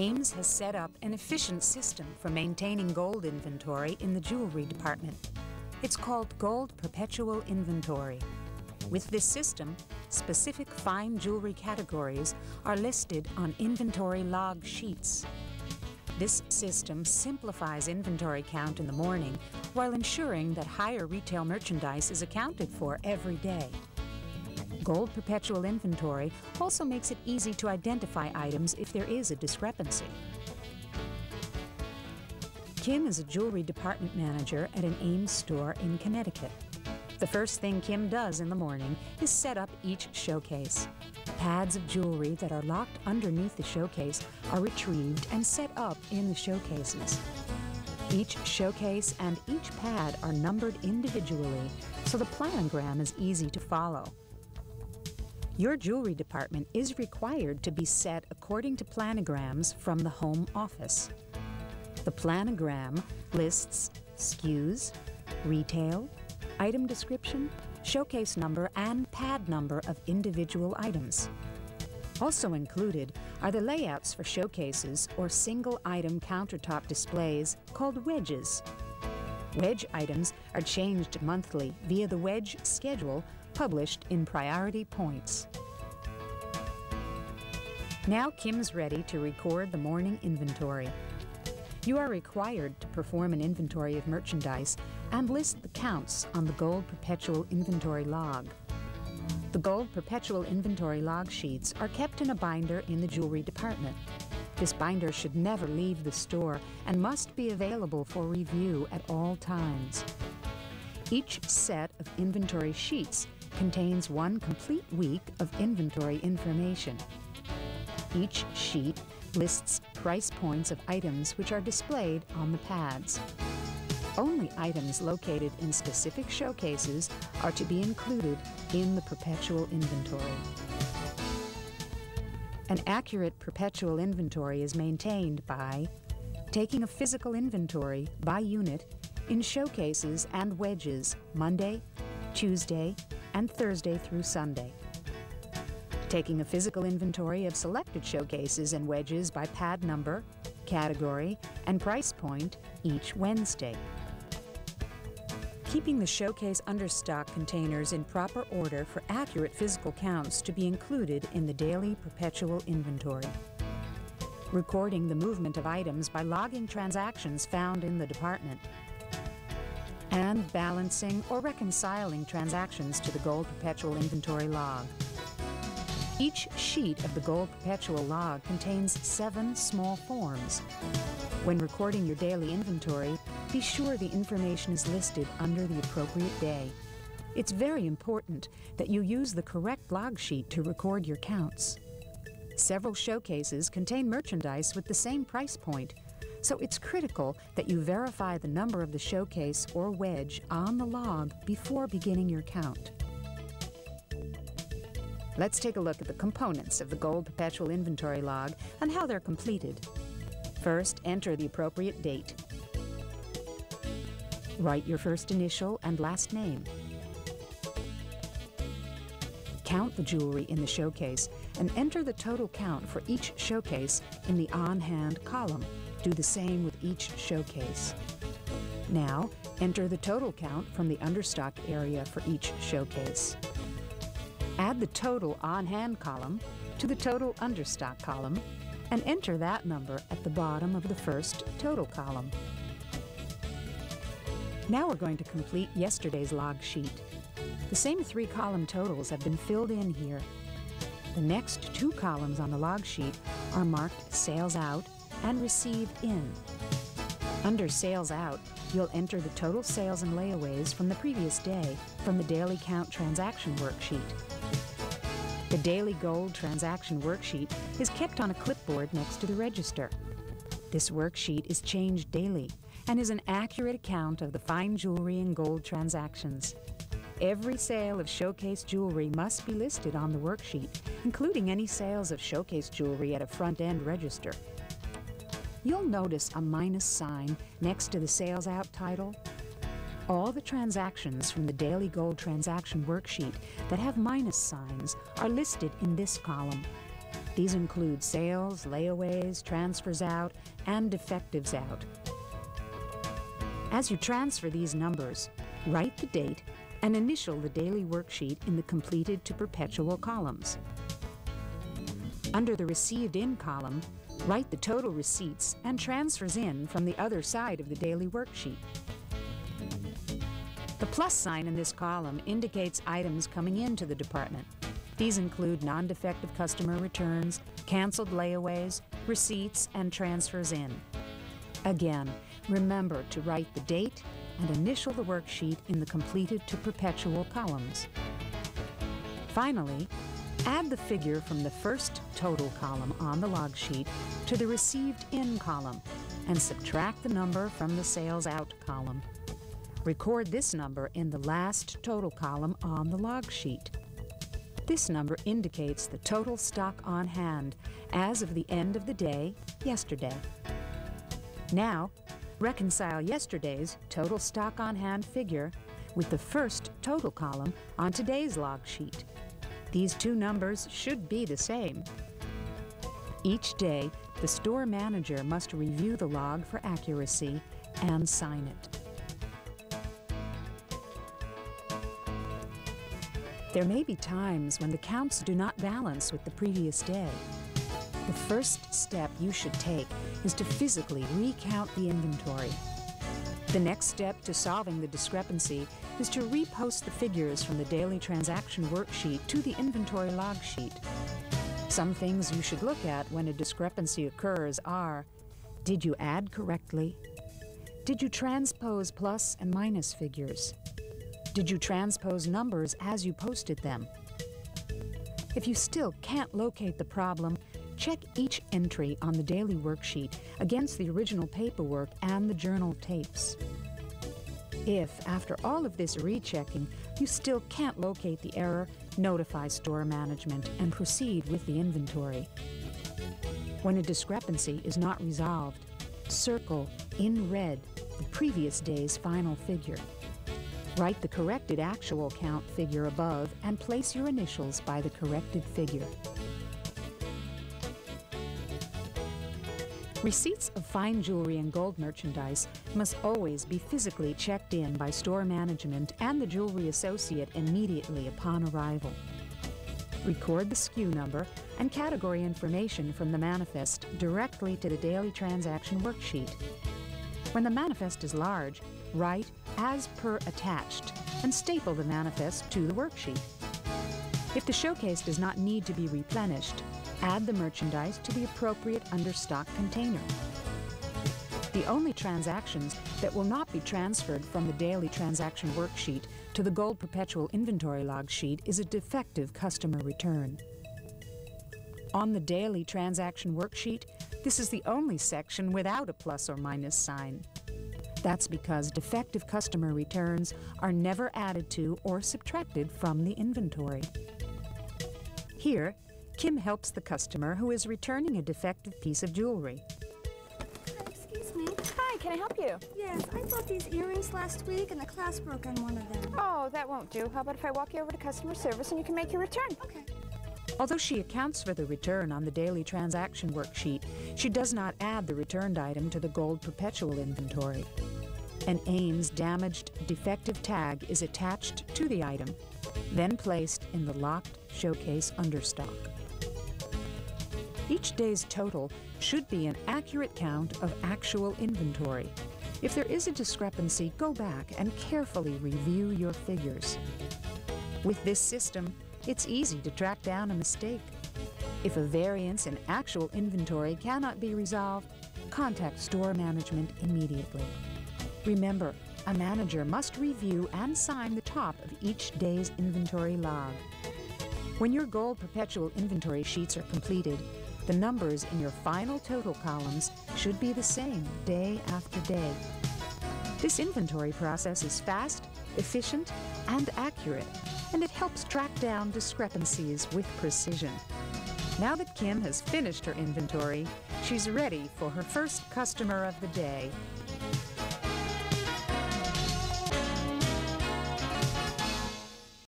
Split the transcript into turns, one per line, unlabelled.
Ames has set up an efficient system for maintaining gold inventory in the jewelry department. It's called Gold Perpetual Inventory. With this system, specific fine jewelry categories are listed on inventory log sheets. This system simplifies inventory count in the morning while ensuring that higher retail merchandise is accounted for every day. Gold Perpetual Inventory also makes it easy to identify items if there is a discrepancy. Kim is a jewelry department manager at an Ames store in Connecticut. The first thing Kim does in the morning is set up each showcase. Pads of jewelry that are locked underneath the showcase are retrieved and set up in the showcases. Each showcase and each pad are numbered individually, so the planogram is easy to follow. Your jewelry department is required to be set according to planograms from the home office. The planogram lists SKUs, retail, item description, showcase number, and pad number of individual items. Also included are the layouts for showcases or single-item countertop displays called wedges. Wedge items are changed monthly via the wedge schedule published in priority points. Now Kim's ready to record the morning inventory. You are required to perform an inventory of merchandise and list the counts on the Gold Perpetual Inventory log. The Gold Perpetual Inventory log sheets are kept in a binder in the jewelry department. This binder should never leave the store and must be available for review at all times. Each set of inventory sheets contains one complete week of inventory information. Each sheet lists price points of items which are displayed on the pads. Only items located in specific showcases are to be included in the perpetual inventory. An accurate perpetual inventory is maintained by taking a physical inventory by unit in showcases and wedges Monday, Tuesday, and Thursday through Sunday. Taking a physical inventory of selected showcases and wedges by pad number, category, and price point each Wednesday. Keeping the showcase understock containers in proper order for accurate physical counts to be included in the daily perpetual inventory. Recording the movement of items by logging transactions found in the department. And balancing or reconciling transactions to the Gold Perpetual Inventory log. Each sheet of the Gold Perpetual log contains 7 small forms. When recording your daily inventory, be sure the information is listed under the appropriate day. It's very important that you use the correct log sheet to record your counts. Several showcases contain merchandise with the same price point, so it's critical that you verify the number of the showcase or wedge on the log before beginning your count. Let's take a look at the components of the Gold Perpetual Inventory log and how they're completed. First, enter the appropriate date. Write your first initial and last name. Count the jewelry in the showcase and enter the total count for each showcase in the on-hand column. Do the same with each showcase. Now, enter the total count from the understock area for each showcase. Add the total on-hand column to the total understock column and enter that number at the bottom of the first total column. Now we're going to complete yesterday's log sheet. The same 3 column totals have been filled in here. The next 2 columns on the log sheet are marked Sales Out and Received In. Under Sales Out, you'll enter the total sales and layaways from the previous day from the Daily Count Transaction Worksheet. The Daily Gold Transaction Worksheet is kept on a clipboard next to the register. This worksheet is changed daily and is an accurate account of the fine jewelry and gold transactions. Every sale of showcase jewelry must be listed on the worksheet, including any sales of showcase jewelry at a front-end register. You'll notice a minus sign next to the Sales Out title. All the transactions from the Daily Gold Transaction Worksheet that have minus signs are listed in this column. These include sales, layaways, transfers out, and defectives out. As you transfer these numbers, write the date and initial the daily worksheet in the completed to perpetual columns. Under the received in column, write the total receipts and transfers in from the other side of the daily worksheet. The plus sign in this column indicates items coming into the department. These include non-defective customer returns, canceled layaways, receipts, and transfers in. Again, remember to write the date and initial the worksheet in the completed to perpetual columns. Finally, add the figure from the first total column on the log sheet to the received in column and subtract the number from the sales out column. Record this number in the last total column on the log sheet. This number indicates the total stock on hand as of the end of the day, yesterday. Now, reconcile yesterday's total stock on hand figure with the first total column on today's log sheet. These two numbers should be the same. Each day, the store manager must review the log for accuracy and sign it. There may be times when the counts do not balance with the previous day. The first step you should take is to physically recount the inventory. The next step to solving the discrepancy is to repost the figures from the daily transaction worksheet to the inventory log sheet. Some things you should look at when a discrepancy occurs are: did you add correctly? Did you transpose plus and minus figures? Did you transpose numbers as you posted them? If you still can't locate the problem, check each entry on the daily worksheet against the original paperwork and the journal tapes. If, after all of this rechecking, you still can't locate the error, notify store management and proceed with the inventory. When a discrepancy is not resolved, circle in red the previous day's final figure. Write the corrected actual count figure above and place your initials by the corrected figure. Receipts of fine jewelry and gold merchandise must always be physically checked in by store management and the jewelry associate immediately upon arrival. Record the SKU number and category information from the manifest directly to the daily transaction worksheet. When the manifest is large, write "as per attached" and staple the manifest to the worksheet. If the showcase does not need to be replenished, add the merchandise to the appropriate understock container. The only transactions that will not be transferred from the daily transaction worksheet to the gold perpetual inventory log sheet is a defective customer return. On the daily transaction worksheet, this is the only section without a plus or minus sign. That's because defective customer returns are never added to or subtracted from the inventory. Here, Kim helps the customer who is returning a defective piece of jewelry.
Excuse me. Hi, can I help you? Yes, I bought these earrings last week and the clasp broke on one of them.
Oh, that won't do. How about if I walk you over to customer service and you can make your return?
Okay.
Although she accounts for the return on the daily transaction worksheet, she does not add the returned item to the gold perpetual inventory. An Ames damaged defective tag is attached to the item, then placed in the locked showcase understock. Each day's total should be an accurate count of actual inventory. If there is a discrepancy, go back and carefully review your figures. With this system, it's easy to track down a mistake. If a variance in actual inventory cannot be resolved, contact store management immediately. Remember, a manager must review and sign the top of each day's inventory log. When your gold perpetual inventory sheets are completed, the numbers in your final total columns should be the same day after day. This inventory process is fast, efficient, and accurate, and it helps track down discrepancies with precision. Now that Kim has finished her inventory, she's ready for her first customer of the day.